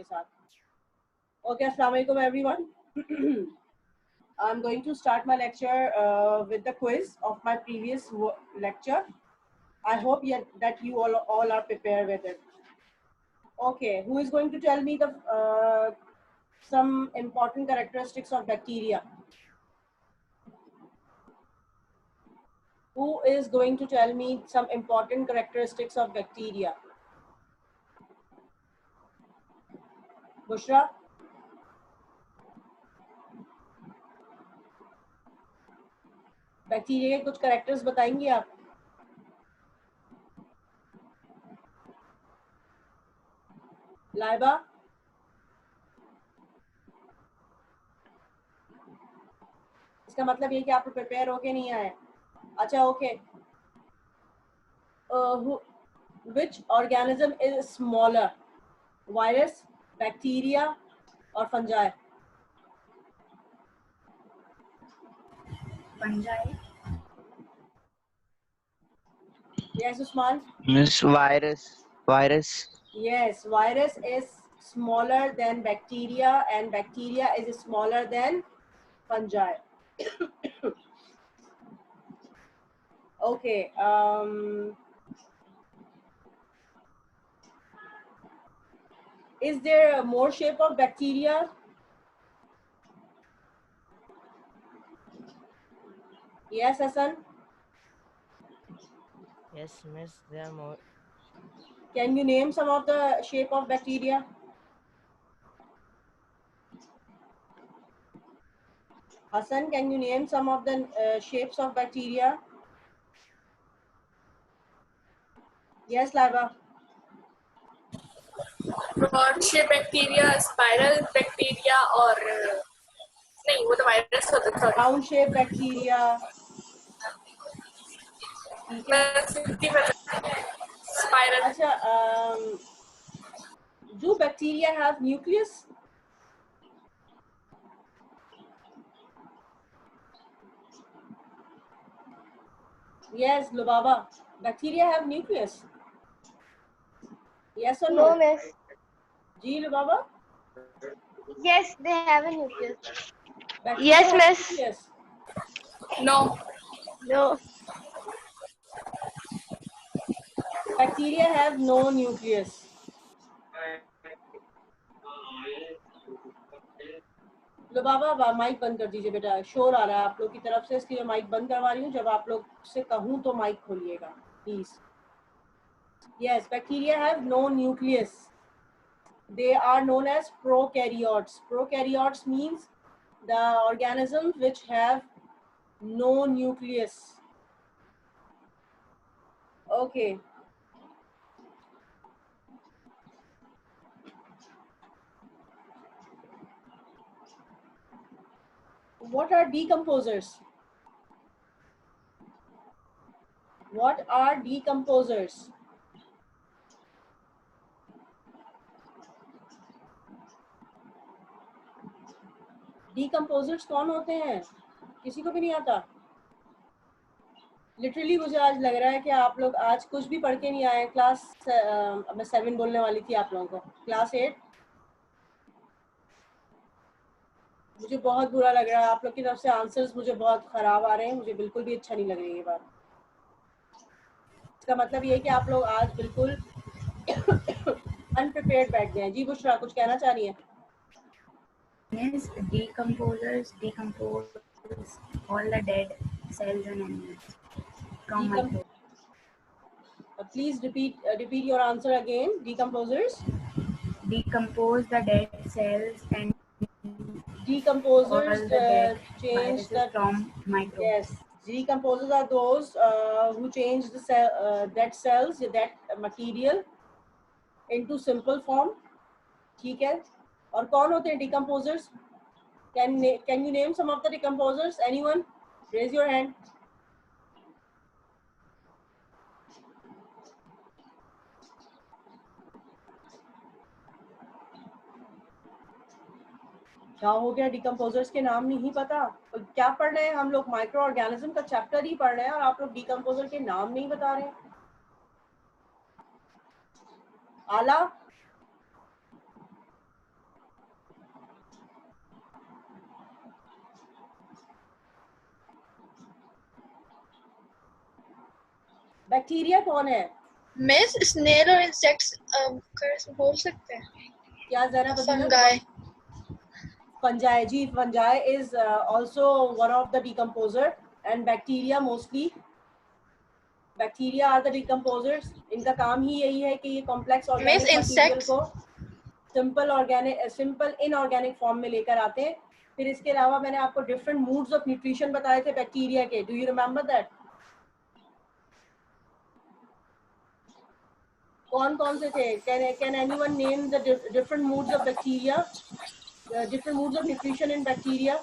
के साथ. Okay, Assalamu alaikum everyone. I'm going to start my lecture with the quiz of my previous lecture. I hope that you all are prepared with it. Okay, who is going to tell me the some important characteristics of bacteria? Who is going to tell me some important characteristics of bacteria? Bushra? Bacteria के कुछ characters बताएंगे आप? लाइबा? इसका मतलब ये कि आप prepare होके नहीं आए. अच्छा, okay. Which organism is smaller? Virus, bacteria, or fungi? Fungi. Yes, Usman? Miss, virus. Yes, virus is smaller than bacteria and bacteria is smaller than fungi. Okay. Is there more shape of bacteria? Yes, Hassan? Yes, miss, there are more. Can you name some of the shape of bacteria? Hassan, can you name some of the shapes of bacteria? Yes, Laiba. Rod shape bacteria, spiral bacteria और नहीं वो तो virus होता था. Round shape bacteria. Spiral. अच्छा, do bacteria have nucleus? Yes, Lubaba. Bacteria have nucleus? Yes or no? No, miss. Ji, Lubaba? Yes, they have a nucleus. Bacteria Yes, have miss. nucleus? No. No. Bacteria have no nucleus. Lubaba mic बंद कर दीजिए बेटा, शोर आ रहा है आप लोग की तरफ से, इसलिए माइक बंद करवा रही हूँ. जब आप लोग से कहूँ तो माइक खोलिएगा please. Yes, bacteria have no nucleus. They are known as prokaryotes. Prokaryotes means the organisms which have no nucleus. Okay. What are decomposers? What are decomposers? Decomposers कौन होते हैं? किसी को भी नहीं आता? लिटरली मुझे आज लग रहा है कि आप लोग आज कुछ भी पढ़ के नहीं आए. क्लास मैं 7 बोलने वाली थी आप लोगों को. क्लास 8. मुझे बहुत बुरा लग रहा है, आप लोग की तरफ से आंसर्स मुझे बहुत खराब आ रहे हैं. मुझे बिल्कुल भी अच्छा नहीं लग रही है ये बात. इसका मतलब ये है कि आप लोग आज बिल्कुल अनप्रिपेयर्ड बैठ गए हैं. जी बुशरा, कुछ कहना चाह रही है? Yes, decomposers decompose all the dead cells and animals from microbes. Please repeat your answer again. Decomposers. Decompose the dead cells and Decomposers all the dead change viruses the from microbes. Yes, decomposers are those who change the dead cells, that material into simple form. ठीक है. और कौन होते हैं decomposers? Can you name some of the decomposers? Anyone? Raise your hand. क्या हो गया? Decomposers के नाम नहीं पता? क्या पढ़ रहे हैं हम लोग? माइक्रो ऑर्गेनिज्म का चैप्टर ही पढ़ रहे हैं और आप लोग डिकम्पोजर के नाम नहीं बता रहे हैं. आला, बैक्टीरिया कौन है? मिस स्नेल और इंसेक्ट्स बोल सकते हैं. क्या जरा बताना. फंगाई. Fungi, जी, fungi is also one of the decomposer, and bacteria mostly. Bacteria are the decomposers. इनका काम ही यही है कि ये complex organic Miss, material insects. को simple inorganic form में लेकर आते हैं. फिर इसके अलावा मैंने आपको different moods of nutrition बताए थे bacteria के. Do you remember that? कौन से थे? Can anyone name the different moods of bacteria? Different moods of nutrition in bacteria?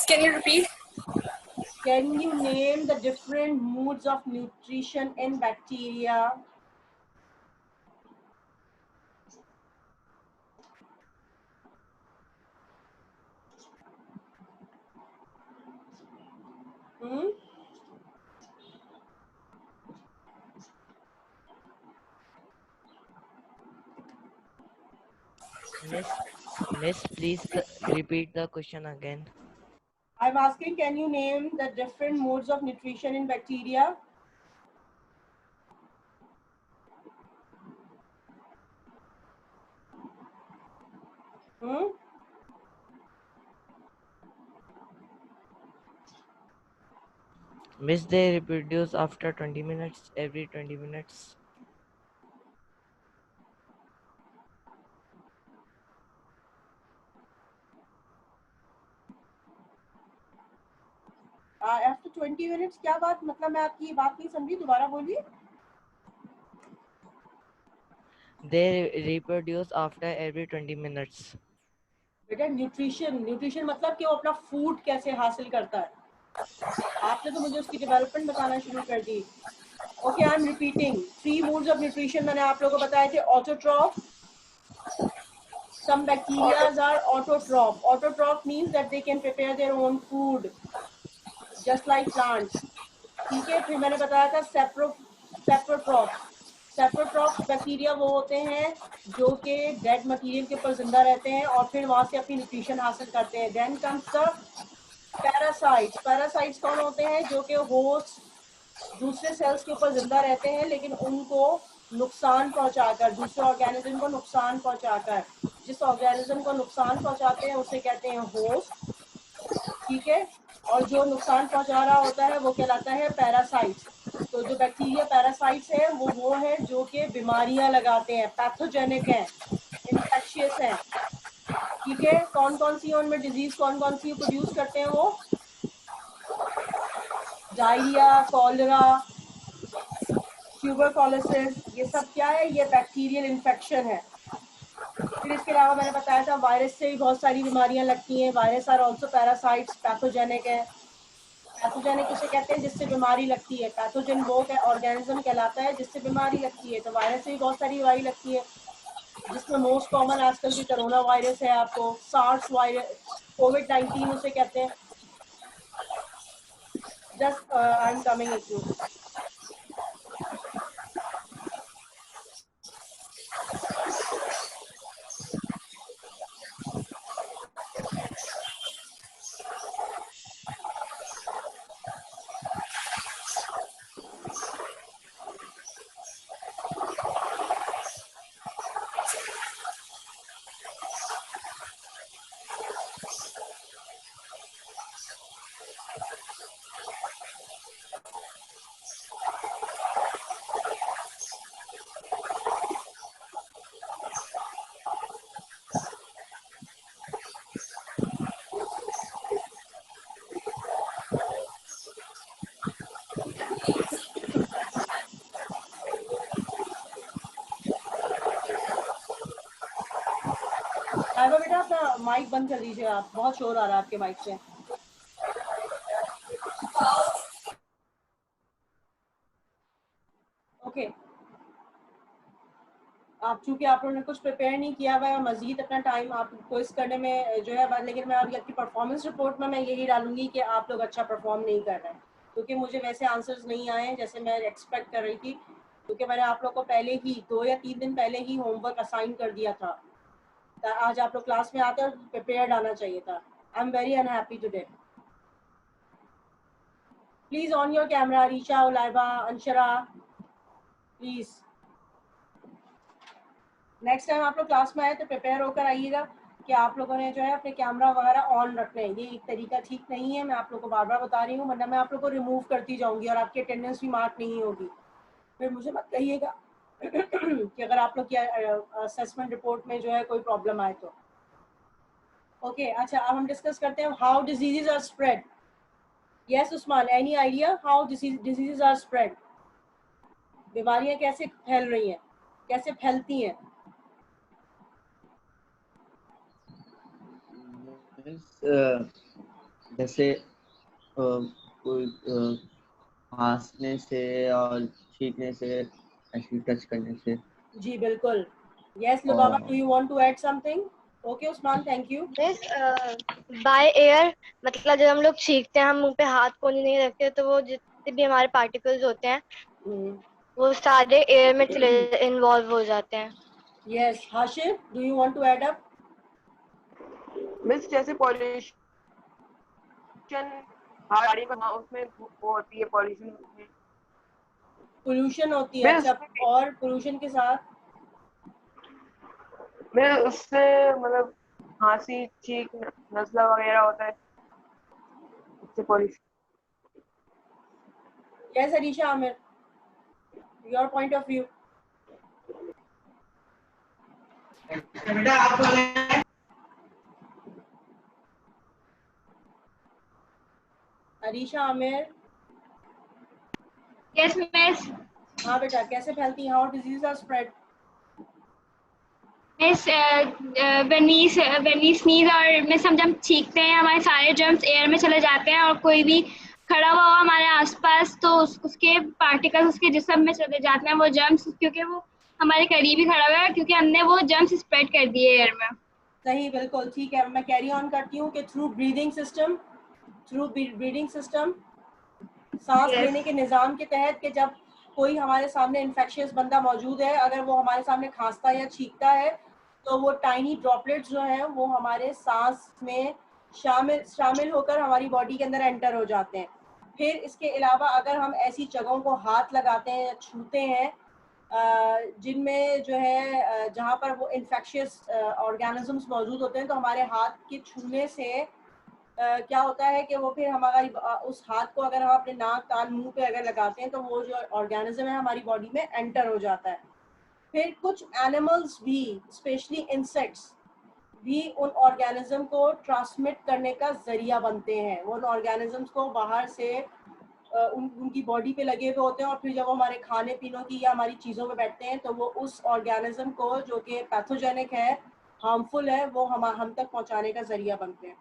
Can you repeat? Can you name the different moods of nutrition in bacteria? Miss, please repeat the question again. I'm asking, can you name the different modes of nutrition in bacteria? Miss, they reproduce after 20 minutes, every 20 minutes. After 20 minutes, क्या बात? मतलब मैं आपकी बात नहीं समझी, दोबारा बोलिए. They reproduce after every 20 minutes. बेटा न्यूट्रिशन मतलब कि वो अपना फूड कैसे हासिल करता है. आपने तो मुझे उसकी डेवलपमेंट बताना शुरू कर दी. Okay, I am repeating. 3 moods of nutrition मैंने आप लोगों को बताए थे. Autotroph. Some bacteria are autotroph. Autotroph means that they can prepare their own food, just like plants. ठीक है. फिर मैंने बताया था सेप्रोट्रॉफ. सेप्रोट्रॉफ बैक्टीरिया वो होते हैं जो कि डेड मटेरियल के ऊपर जिंदा रहते हैं और फिर वहां से अपनी न्यूट्रिशन हासिल करते हैं. Then comes the parasites. Parasites कौन होते हैं? जो कि होस्ट दूसरे सेल्स के ऊपर जिंदा रहते हैं लेकिन उनको नुकसान पहुंचाकर, दूसरे ऑर्गेनिज्म को नुकसान पहुंचाकर. जिस ऑर्गेनिज्म को नुकसान पहुंचाते हैं उसे कहते हैं होस्ट. ठीक है. और जो नुकसान पहुंचा रहा होता है वो कहलाता है पैरासाइट्स. तो जो बैक्टीरिया पैरासाइट्स है वो है जो कि बीमारियां लगाते हैं, पैथोजेनिक है, इन्फेक्शियस है. ठीक है. कौन सी उनमें डिजीज कौन सी प्रोड्यूस करते हैं वो? Diarrhoea, cholera, tuberculosis. ये सब क्या है? ये बैक्टीरियल इन्फेक्शन है. फिर इसके अलावा मैंने बताया था वायरस से भी बहुत सारी बीमारियां लगती हैं. Virus are also parasites. Pathogenic है. पैथोजेनिक उसे कहते हैं जिससे बीमारी लगती है. पैथोजन वो ऑर्गेनिज्म कहलाता है जिससे बीमारी लगती है. तो वायरस से भी बहुत सारी बीमारी लगती है जिसमें मोस्ट कॉमन आजकल की कोरोना वायरस है. आपको सार्स वायरस, कोविड-19 उसे कहते हैं. Just I am coming it you. बेटा अपना माइक बंद कर दीजिए. आप बहुत शोर आ रहा है आपके माइक से. ओके. आप चूंकि आप लोगों ने कुछ प्रिपेयर नहीं किया हुआ है, मजीद अपना टाइम आप क्विज करने में जो है, लेकिन मैं अभी आपकी परफॉर्मेंस रिपोर्ट में मैं यही डालूंगी कि आप लोग अच्छा परफॉर्म नहीं कर रहे हैं क्योंकि मुझे वैसे आंसर्स नहीं आए हैं जैसे मैं एक्सपेक्ट कर रही थी. क्योंकि मैंने आप लोग को पहले ही 2 या 3 दिन पहले ही होमवर्क असाइन कर दिया था. आज आप लोग क्लास में आते और प्रिपेयर्ड आना चाहिए था. I am very unhappy today. Please on your camera, Risha, Ulaiba, Anshara, please. Next time आप लोग क्लास में आए तो प्रिपेयर होकर आइएगा कि आप लोगों ने जो है अपने कैमरा वगैरह ऑन रखने हैं। ये एक तरीका ठीक नहीं है, मैं आप लोगों को बार बार बता रही हूँ, वरना मैं आप लोगों को रिमूव करती जाऊंगी और आपकी अटेंडेंस भी मार्क नहीं होगी। फिर मुझे मत कहिएगा कि अगर आप लोग की असेसमेंट रिपोर्ट में जो है कोई प्रॉब्लम आए तो। ओके अच्छा, अब हम डिस्कस करते हैं how diseases are spread. Yes Usman, any idea how diseases are spread? बीमारियां कैसे फैल रही हैं, कैसे फैलती हैं? जैसे कोई खांसने से और छींकने से, ऐसे टच करने से। जी बिल्कुल। Yes Lubaba, do you want to add something? Okay Usman, thank you. Miss by air, मतलब जब हम लोग छींकते हैं हम मुंह पे हाथ को नहीं रखते तो वो जितने भी हमारे पार्टिकल्स होते हैं वो सारे एयर में चले इन्वॉल्व हो जाते हैं। Yes Hashir, do you want to add up? Miss जैसे पॉल्यूशन गाड़ी का उसमें वो होती है, पोल्यूशन होती है। मिस अच्छा, और पोल्यूशन के साथ मैं उससे मतलब खांसी, छींक, नज़ला वगैरह होता है, उससे pollution. Yes Areesha Aamir, your point of view. Areesha Aamir. Yes miss. हाँ बेटा, कैसे फैलती है, how disease are spread? Miss when we sneeze और मिस हम जब छींकते हैं हमारे सारे जर्म्स एयर में चले जाते हैं और कोई भी खड़ा हुआ हो हमारे आसपास तो उसके पार्टिकल्स उसके जिस्म में चले जाते हैं, वो जर्म्स, क्योंकि वो हमारे करीब ही खड़ा हुआ है, क्योंकि हमने वो जर्म्स स्प्रेड कर दिए एयर में। सही, बिल्कुल ठीक है। मैं कैरी ऑन करती हूँ कि थ्रू ब्रीदिंग सिस्टम, सांस लेने के निज़ाम के तहत, कि जब कोई हमारे सामने इन्फेक्शियस बंदा मौजूद है, अगर वो हमारे सामने खांसता या छींकता है तो वो टाइनी ड्रॉपलेट्स जो हैं वो हमारे सांस में शामिल होकर हमारी बॉडी के अंदर एंटर हो जाते हैं। फिर इसके अलावा अगर हम ऐसी जगहों को हाथ लगाते हैं या छूते हैं जिनमें जो है जहाँ पर वो इन्फेक्शियस ऑर्गेनिजम्स मौजूद होते हैं, तो हमारे हाथ के छूने से क्या होता है कि वो फिर हमारी उस हाथ को अगर हम अपने नाक, कान, मुंह पे अगर लगाते हैं तो वो जो ऑर्गेनिज्म है हमारी बॉडी में एंटर हो जाता है। फिर कुछ एनिमल्स भी, स्पेशली इंसेक्ट्स भी उन ऑर्गेनिज्म को ट्रांसमिट करने का जरिया बनते हैं। वो उन ऑर्गेनिजम्स को बाहर से उनकी बॉडी पे लगे हुए होते हैं और फिर जब वो हमारे खाने पीने की या हमारी चीज़ों पे बैठते हैं तो वो उस ऑर्गेनिज्म को, जो कि पैथोजेनिक है, हार्मफुल है, वो हम तक पहुंचाने का जरिया बनते हैं।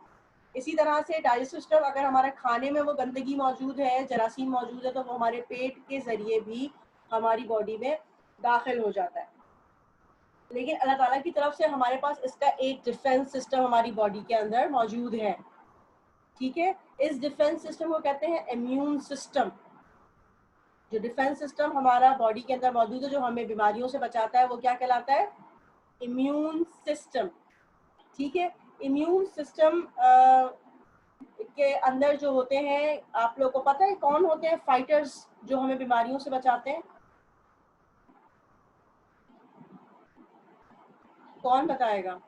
इसी तरह से डाइजेस्टिव सिस्टम, अगर हमारे खाने में वो गंदगी मौजूद है, जरासीम मौजूद है, तो वो हमारे पेट के जरिए भी हमारी बॉडी में दाखिल हो जाता है। लेकिन अल्लाह ताला की तरफ से हमारे पास इसका एक डिफेंस सिस्टम हमारी बॉडी के अंदर मौजूद है। ठीक है, इस डिफेंस सिस्टम को कहते हैं इम्यून सिस्टम। जो डिफेंस सिस्टम हमारा बॉडी के अंदर मौजूद है, जो हमें बीमारियों से बचाता है, वो क्या कहलाता है? Immune system. ठीक है, इम्यून सिस्टम के अंदर जो होते हैं, आप लोगों को पता है कौन होते हैं फाइटर्स जो हमें बीमारियों से बचाते हैं? कौन बताएगा?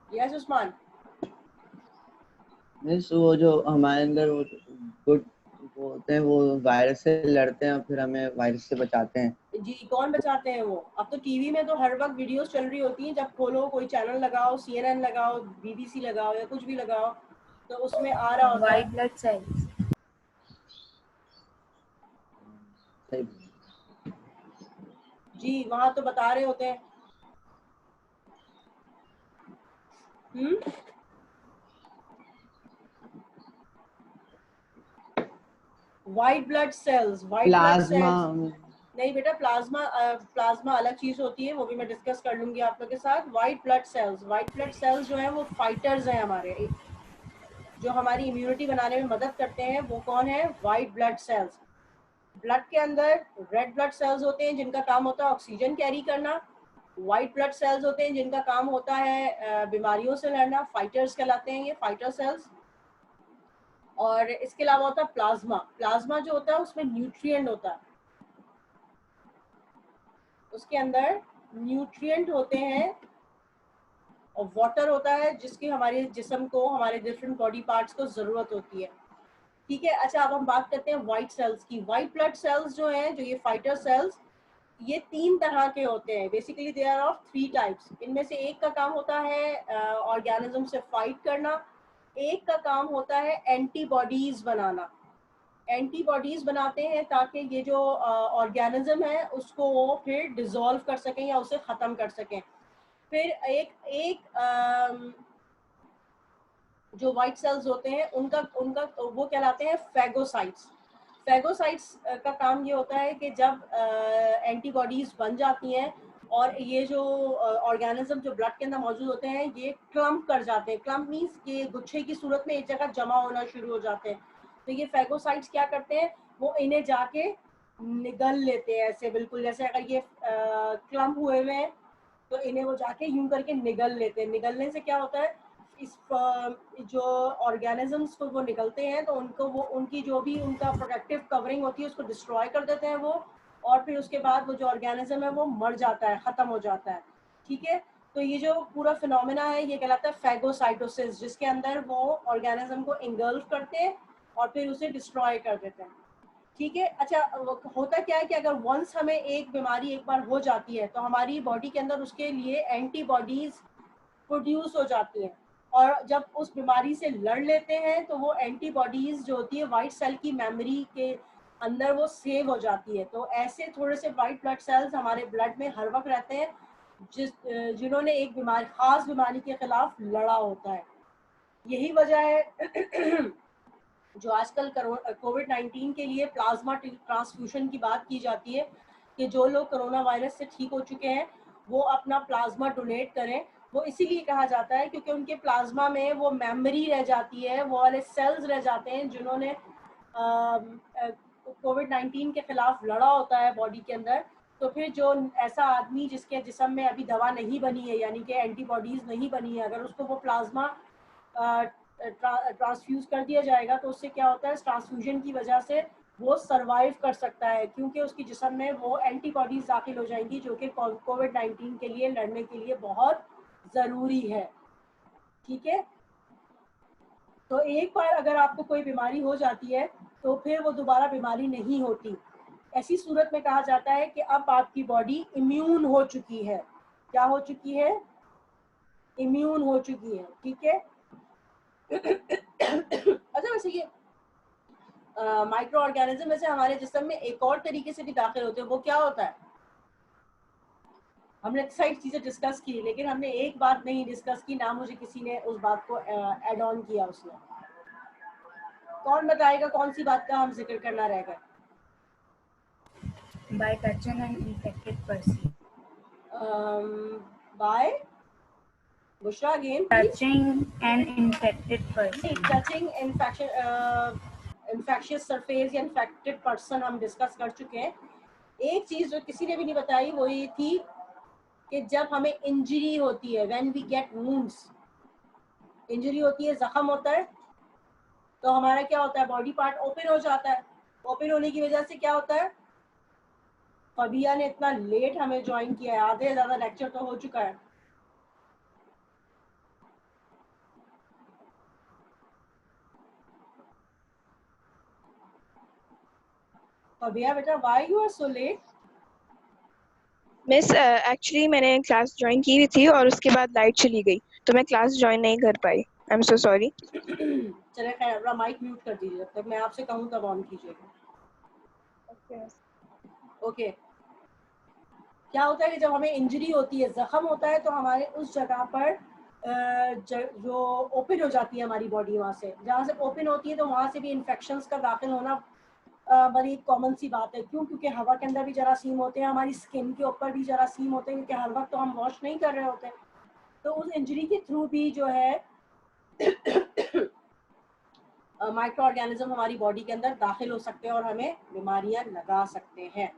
यस उस्मान। मीन्स वो जो हमारे अंदर वो गुड वो होते हैं, वो वायरस से लड़ते हैं और फिर हमें वायरस से बचाते हैं। जी, कौन बचाते हैं वो? अब तो टीवी में तो हर वक्त वीडियोस चल रही होती हैं, जब खोलो कोई चैनल लगाओ, CNN लगाओ, BBC लगाओ या कुछ भी लगाओ, तो उसमें आ रहा होता है वाइट ब्लड सेल्स। सही। जी, वहां तो बता रहे होते हैं। व्हाइट ब्लड सेल्स, नहीं बेटा, प्लाज्मा अलग चीज होती है, वो भी मैं डिस्कस कर लूंगी आप लोग के साथ। व्हाइट ब्लड सेल्स जो है वो फाइटर्स हैं हमारे, जो हमारी इम्यूनिटी बनाने में मदद करते हैं। वो कौन है? White blood cells. ब्लड के अंदर रेड ब्लड सेल्स होते हैं जिनका काम होता है ऑक्सीजन कैरी करना। व्हाइट ब्लड सेल्स होते हैं जिनका काम होता है बीमारियों से लड़ना, फाइटर्स कहलाते हैं ये, फाइटर सेल्स। और इसके अलावा होता है प्लाज्मा। प्लाज्मा जो होता है उसमें न्यूट्रिएंट होता है, उसके अंदर न्यूट्रिएंट होते हैं और वाटर होता है जिसकी हमारे जिस्म को, हमारे डिफरेंट बॉडी पार्ट्स को जरूरत होती है। ठीक है, अच्छा अब हम बात करते हैं वाइट सेल्स की। वाइट ब्लड सेल्स जो हैं, जो ये फाइटर सेल्स, ये 3 तरह के होते हैं। Basically they are of 3 types. इनमें से एक का काम होता है ऑर्गेनिज्म से फाइट करना, एक का काम होता है एंटीबॉडीज बनाना। एंटीबॉडीज बनाते हैं ताकि ये जो ऑर्गेनिज्म है उसको वो फिर डिसॉल्व कर सकें या उसे ख़त्म कर सकें। फिर एक जो वाइट सेल्स होते हैं उनका उनका वो कहलाते हैं फैगोसाइट्स। फैगोसाइट्स का काम ये होता है कि जब एंटीबॉडीज बन जाती हैं और ये जो ऑर्गेनिज्म जो ब्लड के अंदर मौजूद होते हैं ये क्लम्प कर जाते हैं। क्लम्प मीन्स ये गुच्छे की सूरत में एक जगह जमा होना शुरू हो जाते हैं। तो ये फैगोसाइट्स क्या करते हैं, वो इन्हें जाके निगल लेते हैं, ऐसे बिल्कुल जैसे अगर ये क्लम्प हुए हुए हैं तो इन्हें वो जाके यूं करके निगल लेते हैं। निगलने से क्या होता है, इस जो ऑर्गेनिजम्स को वो निकलते हैं तो उनको वो उनकी जो भी उनका प्रोटेक्टिव कवरिंग होती है उसको डिस्ट्रॉय कर देते हैं वो, और फिर उसके बाद वो जो ऑर्गेनिज्म है वो मर जाता है, ख़त्म हो जाता है। ठीक है, तो ये जो पूरा फिनोमेना है ये कहलाता है फैगोसाइटोसिस, जिसके अंदर वो ऑर्गेनिज्म को इंगल्फ करते हैं और फिर उसे डिस्ट्रॉय कर देते हैं। ठीक है, अच्छा होता क्या है कि अगर वंस हमें एक बीमारी एक बार हो जाती है तो हमारी बॉडी के अंदर उसके लिए एंटीबॉडीज प्रोड्यूस हो जाती हैं, और जब उस बीमारी से लड़ लेते हैं तो वो एंटीबॉडीज जो होती है वाइट सेल की मेमोरी के अंदर वो सेव हो जाती है। तो ऐसे थोड़े से वाइट ब्लड सेल्स हमारे ब्लड में हर वक्त रहते हैं जिन्होंने एक बीमारी, खास बीमारी के खिलाफ लड़ा होता है। यही वजह है जो आजकल कोविड-19 के लिए प्लाज्मा ट्रांसफ्यूजन की बात की जाती है कि जो लोग कोरोना वायरस से ठीक हो चुके हैं वो अपना प्लाज्मा डोनेट करें। वो इसीलिए कहा जाता है क्योंकि उनके प्लाज्मा में वो मेमोरी रह जाती है, वो वाले सेल्स रह जाते हैं जिन्होंने कोविड-19 के खिलाफ लड़ा होता है बॉडी के अंदर। तो फिर जो ऐसा आदमी जिसके जिस्म में अभी दवा नहीं बनी है, यानी कि एंटीबॉडीज नहीं बनी है, अगर उसको वो प्लाज्मा ट्रांसफ्यूज कर दिया जाएगा तो उससे क्या होता है, ट्रांसफ्यूजन की वजह से वो सरवाइव कर सकता है क्योंकि उसकी जिस्म में वो एंटीबॉडीज दाखिल हो जाएंगी जो कि कोविड-19 के लिए लड़ने के लिए बहुत ज़रूरी है। ठीक है, तो एक बार अगर आपको कोई बीमारी हो जाती है तो फिर वो दोबारा बीमारी नहीं होती। ऐसी सूरत में कहा जाता है कि अब आपकी बॉडी इम्यून हो चुकी है। क्या हो चुकी है? इम्यून हो चुकी है। ठीक है अच्छा वैसे ये माइक्रो ऑर्गेनिज्म में से हमारे जिस्म में एक और तरीके से भी दाखिल होते हैं, वो क्या होता है? हमने सारी चीजें डिस्कस की लेकिन हमने एक बात नहीं डिस्कस की, ना मुझे किसी ने उस बात को ऐड ऑन किया उसने। कौन बताएगा कौन सी बात का हम जिक्र करना रहेगा? By touching an infected person. By Bushra again, please. Touching an infected person. Touching infectious surface या infected person हम डिस्कस कर चुके हैं। एक चीज जो किसी ने भी नहीं बताई वो ये थी कि जब हमें इंजरी होती है, when we get wounds, injury होती है, जख्म होता है, तो हमारा क्या होता है, बॉडी पार्ट ओपन हो जाता है। ओपन होने की वजह से क्या होता है, फबिया ने इतना लेट हमें ज्वाइन किया है, आधे से ज्यादा लेक्चर तो हो चुका है। फबिया बेटा, why you are so late? Miss actually मैंने क्लास ज्वाइन की हुई थी और उसके बाद लाइट चली गई तो मैं क्लास ज्वाइन नहीं कर पाई। I am so sorry. चले खैर, अपना माइक म्यूट कर दीजिए, जब तक मैं आपसे कहूँ तब ऑन कीजिएगा। ओके क्या होता है कि जब हमें इंजरी होती है, जख्म होता है, तो हमारे उस जगह पर जो ओपन हो जाती है हमारी बॉडी, वहाँ से जहाँ से ओपन होती है तो वहाँ से भी इन्फेक्शंस का दाखिल होना बड़ी कॉमन सी बात है। क्यों? क्योंकि हवा के अंदर भी जरासीम होते हैं, हमारी स्किन के ऊपर भी जरासीम होते हैं क्योंकि हर वक्त तो हम वॉश नहीं कर रहे होते। तो उस इंजरी के थ्रू भी जो है माइक्रो ऑर्गेनिज्म हमारी बॉडी के अंदर दाखिल हो सकते हैं और हमें बीमारियां लगा सकते हैं।